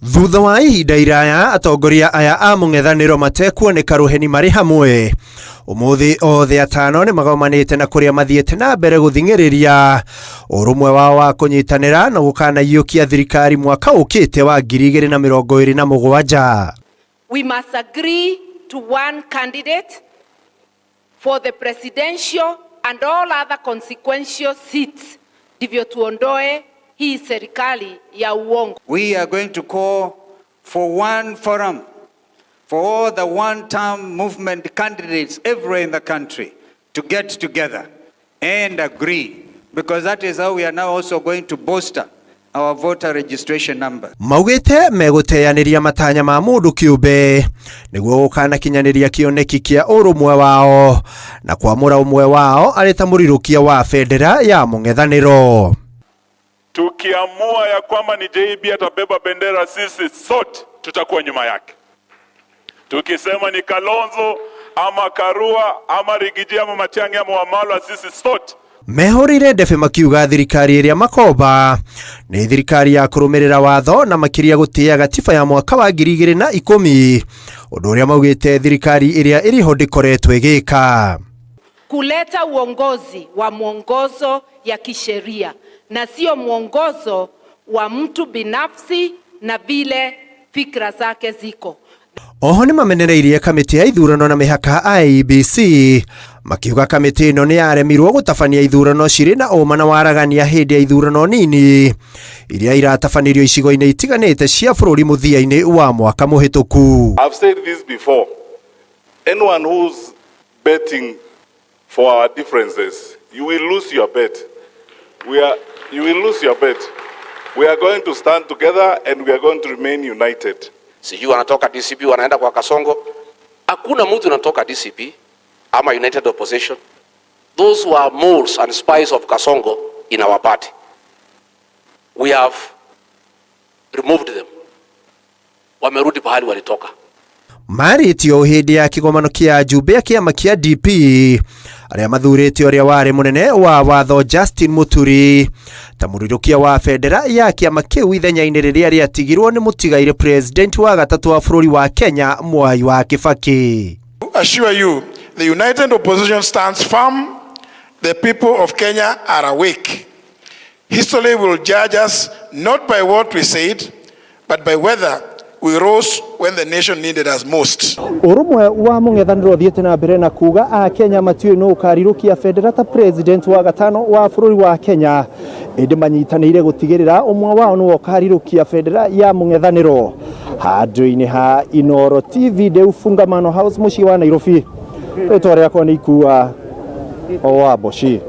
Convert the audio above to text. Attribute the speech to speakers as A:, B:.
A: Thutha wa ihinda iraya atongoria aya a mung'ethaniro matekuoneka ruheni mari hamwe umuthi othe atano ni magomanite na kuria mathiete na mbere guthing'iriria urumwe wao wa kunyitanira na gukanayiokia thirikari mwaka ukite wa 2027.
B: We must agree to one candidate for the presidential and all other consequential seats ndivyo tuondoe hii serikali ya uongo.
C: We are going to call for one forum for all the one-term movement candidates everywhere in the country to get together and agree, because that is how we are now also going to bolster our voter registration number.
A: Maugite meguteaniria matanya ma mundu kiumbe niguo gukana kinyaniria kioneki kia urumwe wao na kwamura umwe wao areta murirukia wa federa ya mung'ethaniro.
D: Tukiamua ya kwamba ni JB atabeba bendera, sisi sote tutakuwa nyuma yake. Tukisema ni Kalonzo ama Karua ama Rigiji ama Matiang'i ama Wamalwa, sisi sote
A: mehorire ndefe makiuga thirikari iria makomba ni thirikari ya kurumirira watho na makiria gutia gatiba ya mwaka wa 2010 undu uria maugite thirikari iria iriho ndikoretwo igika
B: kuleta uongozi wa mwongozo ya kisheria na sio mwongozo wa mtu binafsi na vile fikra zake ziko.
A: Oho ni mamenereirie kamiti ya ithurano na mihaka IEBC makiuga kamiti ino ni yaremirwo gutabania ithurano ciri na uma na waragania hindi ya ithurano nini iria iratabanirio icigo-ini itiganite cia bururi muthia-ini wa mwaka muhituku.
D: I've said this before. Anyone who's betting for our differences, you will lose your bet. You will lose your bet. We are going to stand together and we are going to remain united.
E: Sijui wanatoka DCP wanaenda kwa Kasongo. Hakuna mtu anatoka DCP ama United Opposition. Those who are moles and spies of Kasongo in our party, we have removed them. Wamerudi pahali walitoka.
A: Maritio hindi ya kigomano kia jube kiama kia DP aria mathurite uria wari munene wa watho Justin Muturi ta murirukia wa federa ya kiama kiu ithenya-ini riria riatigirwo ni mutigaire president wa gatatu wa bururi wa Kenya Mwai wa Kibaki.
F: Assure you, the United Opposition stands firm. The people of Kenya are awake. History will judge us not by what we said, but by whether we rose when the nation needed us most.
A: Urumwe wa mung'ethaniro thiete na mbere na kuga a Kenya matiwe no ukarirukia federa ta president wa gatano wa bururi wa Kenya indi manyitanire gutigirira umwe wao no ukarirukia federa ya mung'ethaniro handu-ini ha Inoro TV de Ufungamano House muci wa Nairobi. Rĩtwa rĩakwa nĩ Ikua Owaboshi.